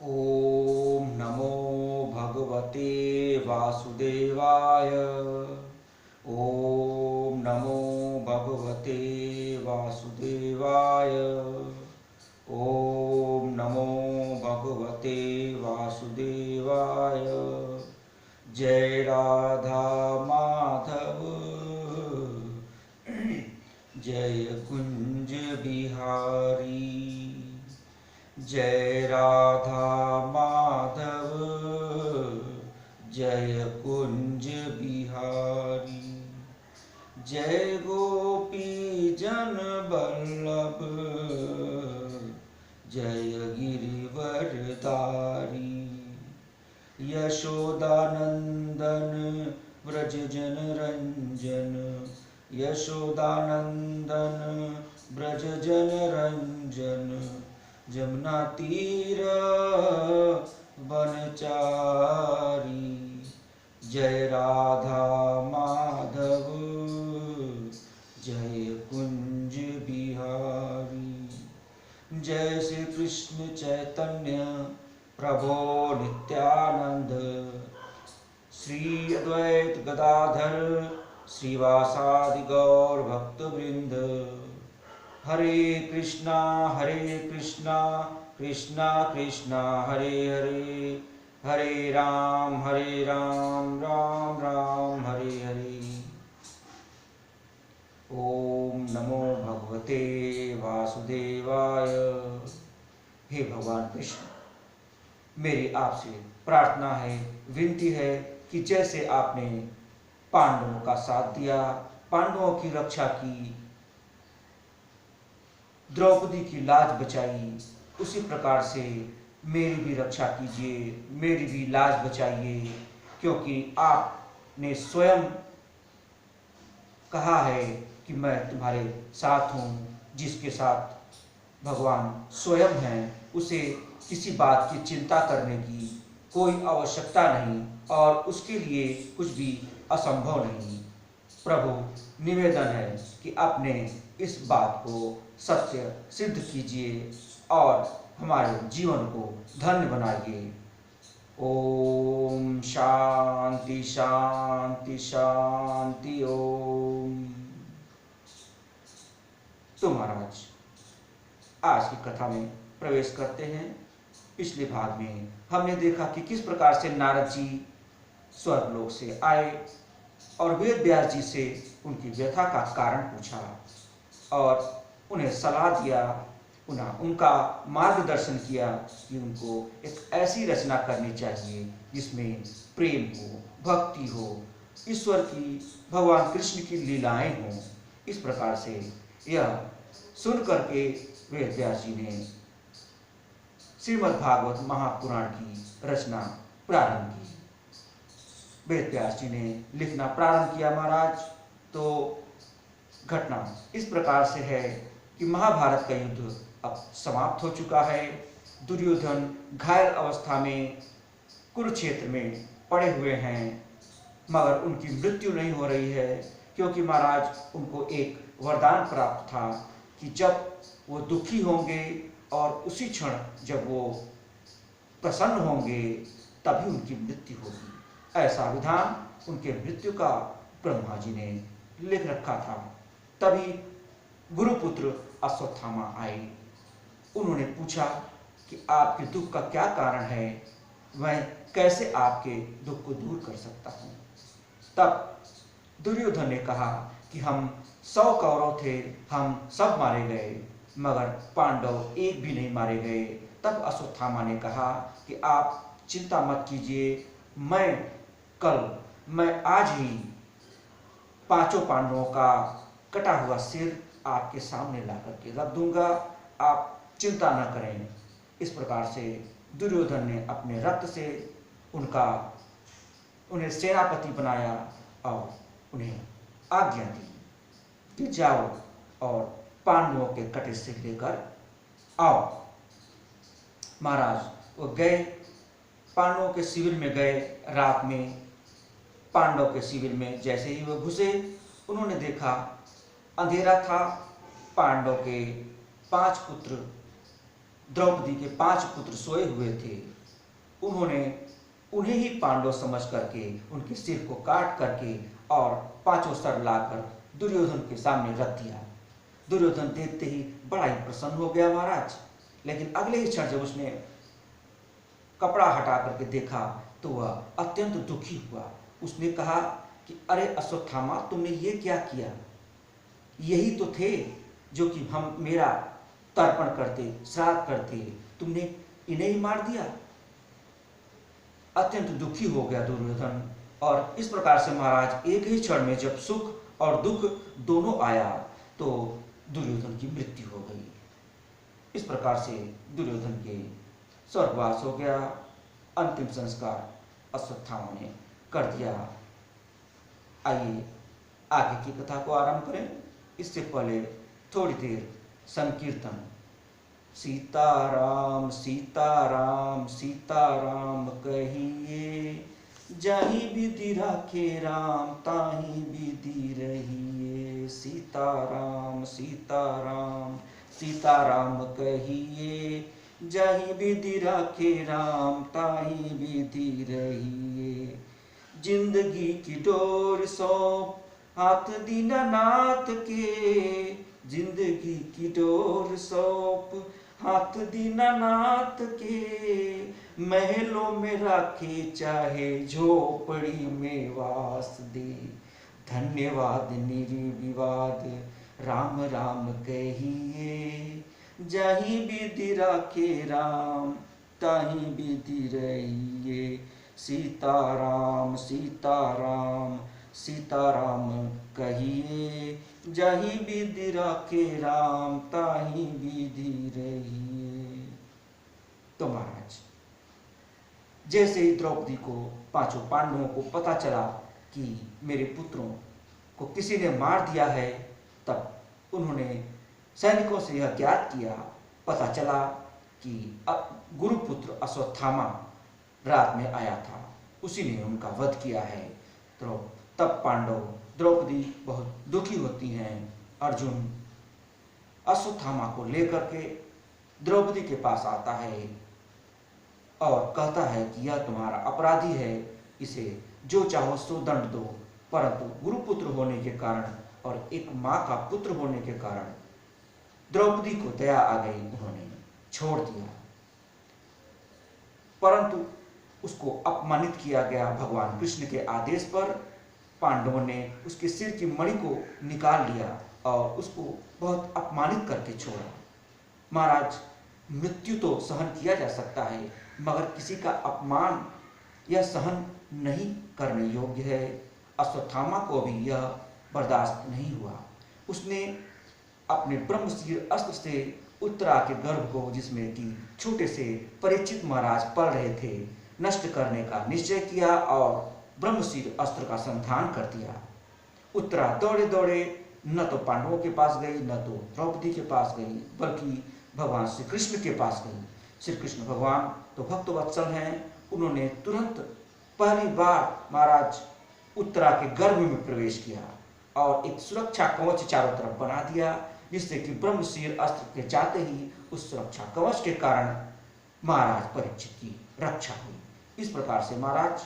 ओम नमो भगवते वासुदेवाय। ओम नमो भगवते वासुदेवाय। ओम नमो भगवते वासुदेवाय। जय राधा माधव जय कुंज बिहारी। जय राधा माधव जय कुंज बिहारी। जय गोपी जन वल्लभ जय गिरिवरधारी। यशोदानंदन व्रज जन रंजन। यशोदानंदन व्रज जन रंजन। जमुना तीर बनचारी। जय राधा माधव जय कुंज बिहारी। जय श्री कृष्ण चैतन्य प्रभो नित्यानंद। श्री अद्वैत गदाधर श्रीवासादि गौर भक्तवृंद। हरे कृष्णा कृष्णा कृष्णा हरे हरे, हरे राम राम राम हरे हरे। ओम नमो भगवते वासुदेवाय। हे भगवान कृष्ण, मेरी आपसे प्रार्थना है, विनती है कि जैसे आपने पांडवों का साथ दिया, पांडवों की रक्षा की, द्रौपदी की लाज बचाई, उसी प्रकार से मेरी भी रक्षा कीजिए, मेरी भी लाज बचाइए। क्योंकि आपने स्वयं कहा है कि मैं तुम्हारे साथ हूँ। जिसके साथ भगवान स्वयं हैं, उसे किसी बात की चिंता करने की कोई आवश्यकता नहीं और उसके लिए कुछ भी असंभव नहीं। प्रभु, निवेदन है कि अपने इस बात को सत्य सिद्ध कीजिए और हमारे जीवन को धन्य बनाइए। ओम शांति शांति शांति ओम। तो महाराज, आज की कथा में प्रवेश करते हैं। पिछले भाग में हमने देखा कि किस प्रकार से नारद जी स्वर्गलोक से आए और वेद व्यास जी से उनकी व्यथा का कारण पूछा और उन्हें सलाह दिया, उनका मार्गदर्शन किया कि उनको एक ऐसी रचना करनी चाहिए जिसमें प्रेम हो, भक्ति हो, ईश्वर की, भगवान कृष्ण की लीलाएं हों। इस प्रकार से यह सुन करके वेद व्यास जी ने श्रीमद् भागवत महापुराण की रचना प्रारंभ की। वेद व्यास जी ने लिखना प्रारंभ किया महाराज। तो घटना इस प्रकार से है कि महाभारत का युद्ध अब समाप्त हो चुका है। दुर्योधन घायल अवस्था में कुरुक्षेत्र में पड़े हुए हैं, मगर उनकी मृत्यु नहीं हो रही है, क्योंकि महाराज उनको एक वरदान प्राप्त था कि जब वो दुखी होंगे और उसी क्षण जब वो प्रसन्न होंगे तभी उनकी मृत्यु होगी। ऐसा विधान उनके मृत्यु का ब्रह्मा जी ने लिख रखा था। तभी गुरुपुत्र अश्वत्थामा आए। उन्होंने पूछा कि आपके दुख का क्या कारण है, मैं कैसे आपके दुख को दूर कर सकता हूँ। तब दुर्योधन ने कहा कि हम 100 कौरव थे, हम सब मारे गए, मगर पांडव एक भी नहीं मारे गए। तब अश्वत्थामा ने कहा कि आप चिंता मत कीजिए, मैं आज ही 5 पांडवों का कटा हुआ सिर आपके सामने ला करके रख दूंगा, आप चिंता न करें। इस प्रकार से दुर्योधन ने अपने रक्त से उन्हें सेनापति बनाया और उन्हें आज्ञा दी कि जाओ और पांडवों के कटे सिर लेकर आओ। महाराज वो गए, पांडवों के शिविर में गए। रात में पांडव के शिविर में जैसे ही वो घुसे, उन्होंने देखा अंधेरा था। पांडव के 5 पुत्र द्रौपदी के 5 पुत्र सोए हुए थे। उन्होंने उन्हें ही पांडव समझ करके उनके सिर को काट करके और 5 सर लाकर दुर्योधन के सामने रख दिया। दुर्योधन देखते ही बड़ा ही प्रसन्न हो गया महाराज, लेकिन अगले ही क्षण जब उसने कपड़ा हटा करके देखा तो वह अत्यंत दुखी हुआ। उसने कहा कि अरे अश्वत्थामा, तुमने ये क्या किया? यही तो थे जो कि हम मेरा तर्पण करते, श्राद्ध करते, तुमने इन्हें ही मार दिया। अत्यंत दुखी हो गया दुर्योधन। और इस प्रकार से महाराज एक ही क्षण में जब सुख और दुख दोनों आया तो दुर्योधन की मृत्यु हो गई। इस प्रकार से दुर्योधन के स्वर्गवास हो गया। अंतिम संस्कार अश्वत्थामा ने कर दिया। आइए आगे की कथा को आरंभ करें। इससे पहले थोड़ी देर संकीर्तन। सीताराम सीताराम सीताराम कहिए, जहीं विधि राखे राम ताहीं विधि रहिए। सीताराम सीताराम सीताराम कहिए, जहीं विधि राखे राम ताहीं विधि रहिए। जिंदगी की डोर सौंप हाथ दीनानाथ के, जिंदगी की डोर सौंप हाथ दीनानाथ के। महलों में राखे चाहे झोपड़ी में वास दे। धन्यवाद निर्विवाद राम राम कहिए, जहीं विधि राखे राम ताहीं विधि रहिए। सीताराम सीताराम सीताराम कहिए, जहीं विधि राखे राम ताहीं विधि रहिए। तो महाराज, जैसे ही द्रौपदी को, 5 पांडवों को पता चला कि मेरे पुत्रों को किसी ने मार दिया है, तब उन्होंने सैनिकों से यह ज्ञात किया, पता चला कि गुरुपुत्र अश्वत्थामा रात में आया था, उसी ने उनका वध किया है। तो तब पांडव, द्रौपदी बहुत दुखी होती हैं। अर्जुन अश्वत्थामा को लेकर के द्रौपदी के पास आता है और कहता है कि यह तुम्हारा अपराधी है, इसे जो चाहो सो दंड दो। परंतु गुरुपुत्र होने के कारण और एक माँ का पुत्र होने के कारण द्रौपदी को दया आ गई, उन्होंने छोड़ दिया। परंतु उसको अपमानित किया गया। भगवान कृष्ण के आदेश पर पांडवों ने उसके सिर की मणि को निकाल लिया और उसको बहुत अपमानित करके छोड़ा। महाराज, मृत्यु तो सहन किया जा सकता है, मगर किसी का अपमान यह सहन नहीं करने योग्य है। अश्वत्थामा को भी यह बर्दाश्त नहीं हुआ। उसने अपने ब्रह्मशीर अस्त्र से उत्तरा के गर्भ को, जिसमें कि छोटे से परीक्षित महाराज पल रहे थे, नष्ट करने का निश्चय किया और ब्रह्मशीर अस्त्र का संधान कर दिया। उत्तरा दौड़े दौड़े न तो पांडवों के पास गई, न तो द्रौपदी के पास गई, बल्कि भगवान श्री कृष्ण के पास गई। श्री कृष्ण भगवान तो भक्तवत्सल हैं, उन्होंने तुरंत पहली बार महाराज उत्तरा के गर्भ में प्रवेश किया और एक सुरक्षा कवच चारों तरफ बना दिया, जिससे कि ब्रह्मशीर अस्त्र के जाते ही उस सुरक्षा कवच के कारण महाराज परीक्षित की रक्षा हुई। इस प्रकार से महाराज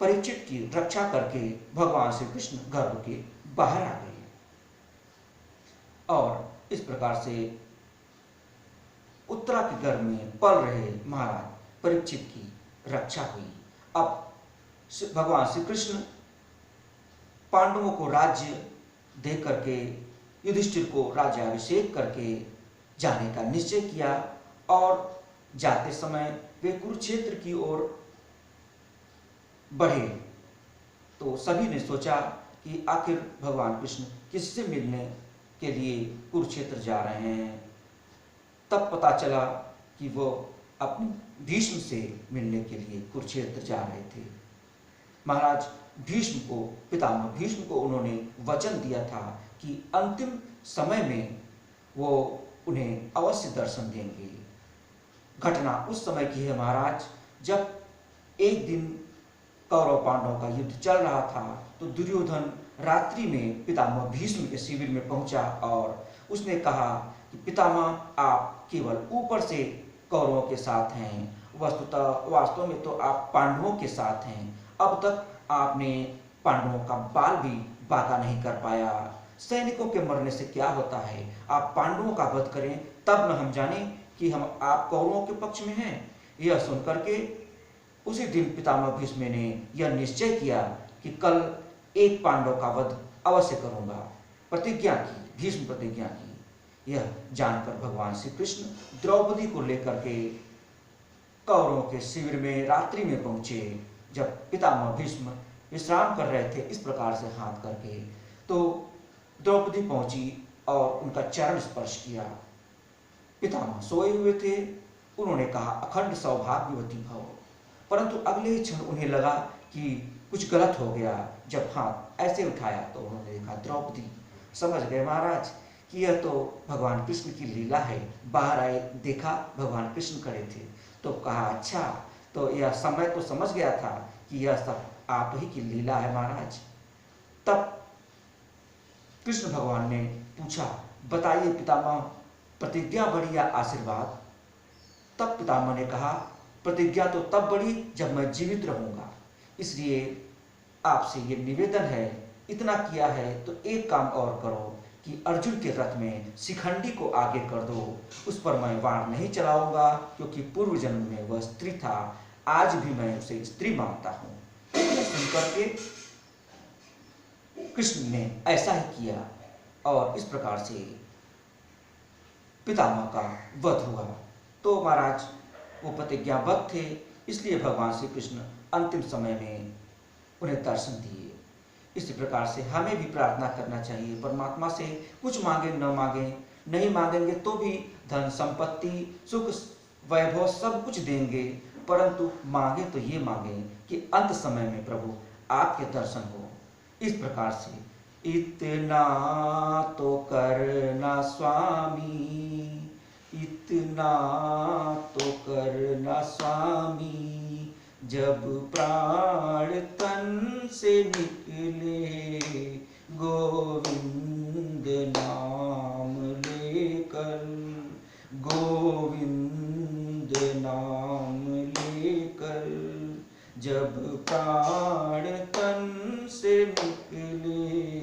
परीक्षित की रक्षा करके भगवान श्री कृष्ण गर्भ के बाहर आ गए और इस प्रकार से उत्तरा के गर्भ में पल रहे महाराज परीक्षित की रक्षा हुई। अब भगवान श्री कृष्ण पांडवों को राज्य दे करके, युधिष्ठिर को राज्याभिषेक करके जाने का निश्चय किया और जाते समय वे कुरुक्षेत्र की ओर बढ़े। तो सभी ने सोचा कि आखिर भगवान कृष्ण किससे मिलने के लिए कुरुक्षेत्र जा रहे हैं। तब पता चला कि वो अपने भीष्म से मिलने के लिए कुरुक्षेत्र जा रहे थे। महाराज भीष्म को, पितामह भीष्म को उन्होंने वचन दिया था कि अंतिम समय में वो उन्हें अवश्य दर्शन देंगे। घटना उस समय की है महाराज, जब एक दिन कौरव पांडवों का युद्ध चल रहा था तो दुर्योधन रात्रि में पितामह भीष्म के शिविर में पहुंचा और उसने कहा कि पितामह आप केवल ऊपर से कौरवों के साथ हैं, वस्तुतः वास्तव में तो आप पांडवों के साथ हैं। अब तक आपने पांडवों का बाल भी बांका नहीं कर पाया। सैनिकों के मरने से क्या होता है, आप पांडवों का वध करें तब न हम जाने कि हम आप कौरवों के पक्ष में हैं। यह सुनकर के उसी दिन पितामह भीष्म ने यह निश्चय किया कि कल एक पांडव का वध अवश्य करूंगा। प्रतिज्ञा की, भीष्म प्रतिज्ञा की। यह जानकर भगवान श्री कृष्ण द्रौपदी को लेकर के कौरवों के शिविर में रात्रि में पहुंचे। जब पितामह भीष्म विश्राम कर रहे थे इस प्रकार से हाथ करके, तो द्रौपदी पहुंची और उनका चरण स्पर्श किया। पितामह सोए हुए थे। उन्होंने कहा, अखंड सौभाग्यवती भव। परंतु अगले ही क्षण उन्हें लगा कि कुछ गलत हो गया। जब हाथ ऐसे उठाया तो उन्होंने देखा द्रौपदी। समझ गए महाराज कि यह तो भगवान कृष्ण की लीला है। बाहर आए, देखा भगवान कृष्ण खड़े थे, तो कहा, अच्छा, तो यह समय तो समझ गया था कि यह सब आप ही की लीला है महाराज। तब कृष्ण भगवान ने पूछा, बताइए पितामह, प्रतिज्ञा बड़ी या आशीर्वाद? तब पितामह ने कहा, प्रतिज्ञा तो तब बड़ी जब मैं जीवित रहूंगा, इसलिए आपसे ये निवेदन है। इतना किया है तो एक काम और करो कि अर्जुन के रथ में शिखंडी को आगे कर दो। उस पर मैं बाण नहीं चलाऊंगा, क्योंकि पूर्व जन्म में वह स्त्री था, आज भी मैं उसे स्त्री मानता हूं। सुनकर के कृष्ण ने ऐसा ही किया और इस प्रकार से पितामह का वध हुआ। तो महाराज वो प्रतिज्ञाबद्ध थे, इसलिए भगवान श्री कृष्ण अंतिम समय में उन्हें दर्शन दिए। इसी प्रकार से हमें भी प्रार्थना करना चाहिए परमात्मा से, कुछ मांगे न मांगे, नहीं मांगेंगे तो भी धन संपत्ति सुख वैभव सब कुछ देंगे, परंतु मांगे तो ये मांगे कि अंत समय में प्रभु आपके दर्शन हो। इस प्रकार से इतना तो करना स्वामी, इतना तो करना स्वामी, जब प्राण तन से निकले गोविंद नाम लेकर, गोविंद नाम लेकर, जब प्राण तन से निकले।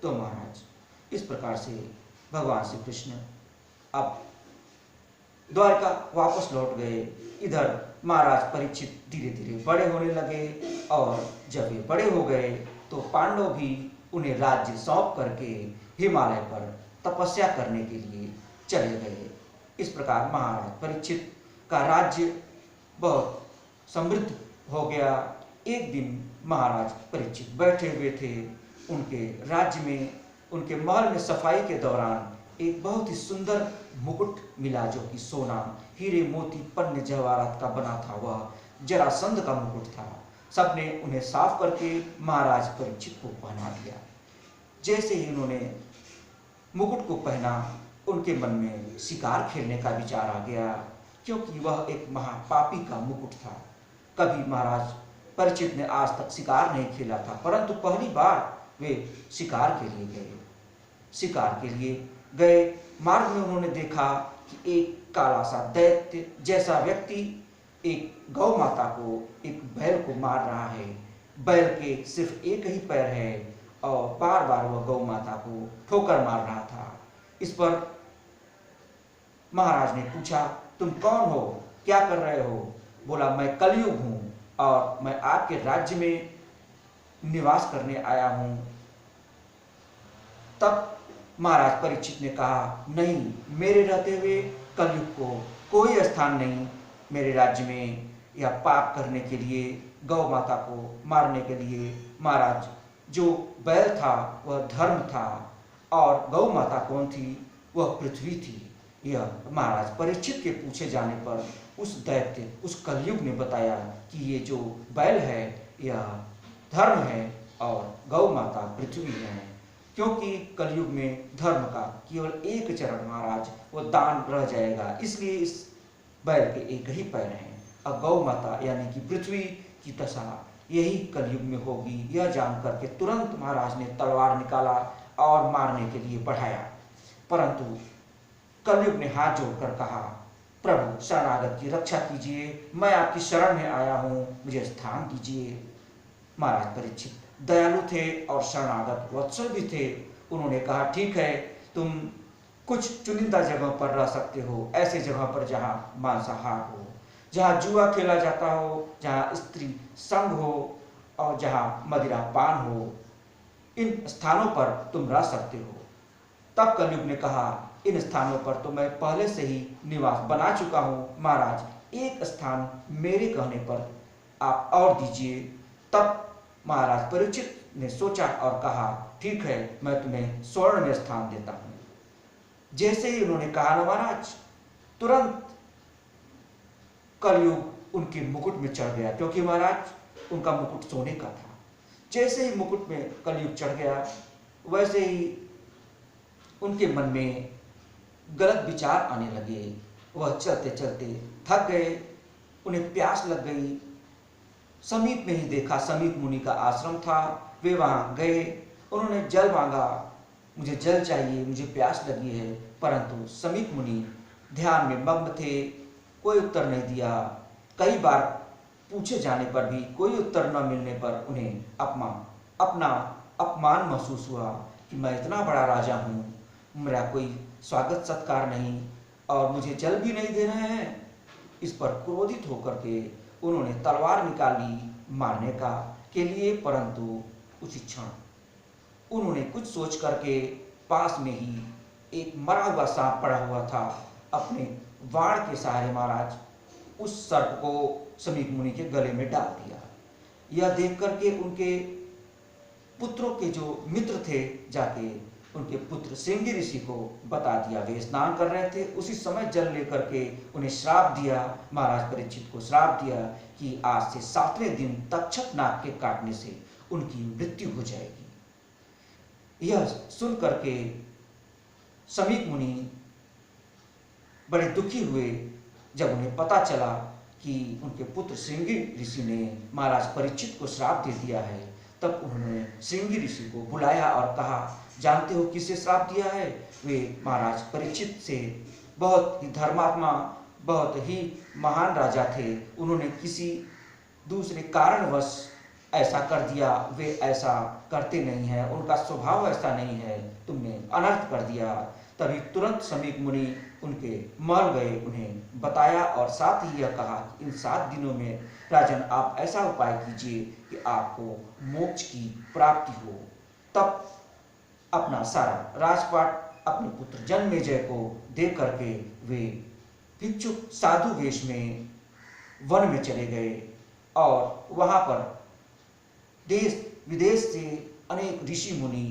तो महाराज इस प्रकार से भगवान श्री कृष्ण अब द्वारका वापस लौट गए। इधर महाराज परीक्षित धीरे धीरे बड़े होने लगे, और जब वे बड़े हो गए तो पांडव भी उन्हें राज्य सौंप करके हिमालय पर तपस्या करने के लिए चले गए। इस प्रकार महाराज परीक्षित का राज्य बहुत समृद्ध हो गया। एक दिन महाराज परीक्षित बैठे हुए थे, उनके राज्य में, उनके महल में सफाई के दौरान एक बहुत ही सुंदर मुकुट मिला, जो कि सोना, हीरे, मोती, पन्ने, जवाहरात का बना था। वह जरासंध का मुकुट था। सबने उन्हें साफ करके महाराज परीक्षित को पहना दिया। जैसे ही उन्होंने मुकुट को पहना, उनके मन में शिकार खेलने का विचार आ गया, क्योंकि वह एक महापापी का मुकुट था। कभी महाराज परीक्षित ने आज तक शिकार नहीं खेला था, परंतु पहली बार वे शिकार के लिए गए। शिकार के लिए गए, मार्ग में उन्होंने देखा कि एक काला सा दैत्य जैसा व्यक्ति एक गौ माता को, एक बैल को मार रहा है। बैल के सिर्फ एक ही पैर है और बार बार वह गौ माता को ठोकर मार रहा था। इस पर महाराज ने पूछा, तुम कौन हो, क्या कर रहे हो? बोला, मैं कलयुग हूं और मैं आपके राज्य में निवास करने आया हूं। तब महाराज परीक्षित ने कहा, नहीं, मेरे रहते हुए कलयुग को कोई स्थान नहीं मेरे राज्य में, या पाप करने के लिए, गौ माता को मारने के लिए। महाराज, जो बैल था वह धर्म था, और गौ माता कौन थी? वह पृथ्वी थी। यह महाराज परीक्षित के पूछे जाने पर उस दैत्य, उस कलयुग ने बताया कि ये जो बैल है यह धर्म है और गौ माता पृथ्वी है। क्योंकि कलयुग में धर्म का केवल एक चरण महाराज वो दान रह जाएगा, इसलिए इस बैल के एक ही पैर हैं। अब गौ माता यानी कि पृथ्वी की दशा यही कलयुग में होगी। यह जानकर के तुरंत महाराज ने तलवार निकाला और मारने के लिए बढ़ाया, परंतु कलयुग ने हाथ जोड़कर कहा, प्रभु शरणागत की रक्षा कीजिए, मैं आपकी शरण में आया हूं, मुझे स्थान दीजिए। महाराज परीक्षित दयालु थे और शरणागत वत्सल भी थे। उन्होंने कहा, ठीक है, तुम कुछ चुनिंदा जगहों पर रह सकते हो, ऐसे जगह पर जहां मांसाहार हो, जहां जुआ खेला जाता हो, जहां स्त्री संग हो और जहां मदिरा पान हो, इन स्थानों पर तुम रह सकते हो। तब कलयुग ने कहा, इन स्थानों पर तो मैं पहले से ही निवास बना चुका हूं, महाराज एक स्थान मेरे कहने पर आप और दीजिए। तब महाराज परीक्षित ने सोचा और कहा, ठीक है, मैं तुम्हें स्वर्ण में स्थान देता हूं। जैसे ही उन्होंने कहा ना महाराज, तुरंत कलयुग उनके मुकुट में चढ़ गया, क्योंकि महाराज उनका मुकुट सोने का था। जैसे ही मुकुट में कलयुग चढ़ गया, वैसे ही उनके मन में गलत विचार आने लगे। वह चलते चलते थक गए, उन्हें प्यास लग गई। समीप में ही देखा समीप मुनि का आश्रम था, वे वहां गए, उन्होंने जल मांगा, मुझे जल चाहिए, मुझे प्यास लगी है। परंतु समीप मुनि ध्यान में मग्न थे, कोई उत्तर नहीं दिया। कई बार पूछे जाने पर भी कोई उत्तर न मिलने पर उन्हें अपना अपमान महसूस हुआ कि मैं इतना बड़ा राजा हूँ, मेरा कोई स्वागत सत्कार नहीं और मुझे जल भी नहीं दे रहे हैं। इस पर क्रोधित होकर के उन्होंने तलवार निकाली मारने के लिए, परंतु उसी क्षण उन्होंने कुछ सोच करके पास में ही एक मरा हुआ सांप पड़ा हुआ था, अपने वाण के सहारे महाराज उस सर्प को समीप मुनि के गले में डाल दिया। यह देख करके उनके पुत्रों के जो मित्र थे, जाके उनके पुत्र श्रृंगी ऋषि को बता दिया। वे स्नान कर रहे थे, उसी समय जल लेकर के उन्हें श्राप दिया, महाराज परीक्षित को श्राप दिया कि आज से 7वें दिन तक्षक नाग के काटने से उनकी मृत्यु हो जाएगी। यह सुन करके समीप मुनि बड़े दुखी हुए। जब उन्हें पता चला कि उनके पुत्र श्रृंगी ऋषि ने महाराज परीक्षित को श्राप दे दिया है, तब उन्होंने श्रृंगी ऋषि को बुलाया और कहा, जानते हो किसे श्राप दिया है? वे महाराज परीक्षित से बहुत ही धर्मात्मा, बहुत ही महान राजा थे, उन्होंने किसी दूसरे कारणवश ऐसा कर दिया, वे ऐसा करते नहीं हैं, उनका स्वभाव ऐसा नहीं है, तुमने अनर्थ कर दिया। तभी तुरंत समीप मुनि उनके महल गए, उन्हें बताया और साथ ही यह कहा कि इन 7 दिनों में राजन आप ऐसा उपाय कीजिए कि आपको मोक्ष की प्राप्ति हो। तब अपना सारा राजपाट अपने पुत्र जन्मेजय को दे करके वे भिक्षुक साधु वेश में वन में चले गए और वहां पर देश विदेश से अनेक ऋषि मुनि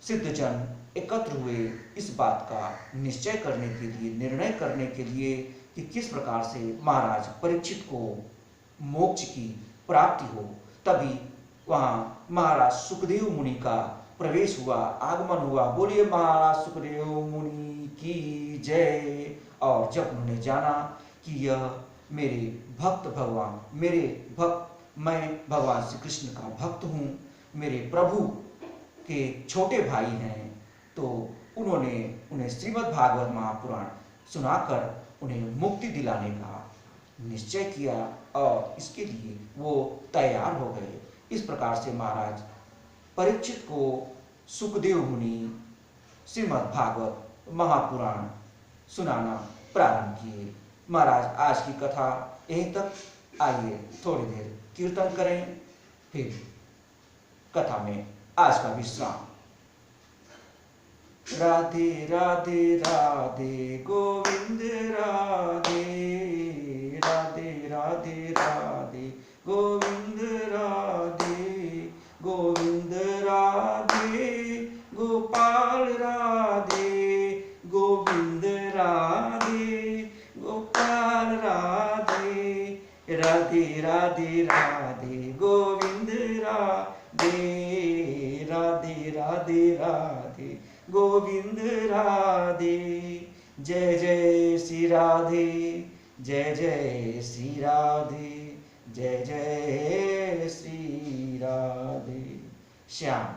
सिद्धजन एकत्र हुए इस बात का निश्चय करने के लिए, निर्णय करने के लिए कि किस प्रकार से महाराज परीक्षित को मोक्ष की प्राप्ति हो। तभी वहां महाराज सुखदेव मुनि का प्रवेश हुआ, आगमन हुआ। बोलिए महाराज सुखदेव मुनि की जय। और जब उन्होंने जाना कि यह मेरे भक्त भगवान, मैं भगवान श्री कृष्ण का भक्त हूँ, मेरे प्रभु के छोटे भाई हैं, तो उन्होंने उन्हें श्रीमद् भागवत महापुराण सुनाकर उन्हें मुक्ति दिलाने का निश्चय किया और इसके लिए वो तैयार हो गए। इस प्रकार से महाराज परीक्षित को सुखदेव मुनि श्रीमद् भागवत महापुराण सुनाना प्रारंभ किए। महाराज आज की कथा यहीं तक। आइए थोड़ी देर कीर्तन करें, फिर कथा में आज का विश्राम। राधे राधे राधे गोविंद राधे, राधे राधे राधे गोविंद राधे, गोविंद राधे गोपाल राधे, गोविंद राधे गोपाल राधे, राधे राधे राधे गोविंद राधे, राधे राधे राधे गोविंद राधे। जय जय श्री राधे, जय जय श्री राधे, जय जय श्री राधे। श्याम।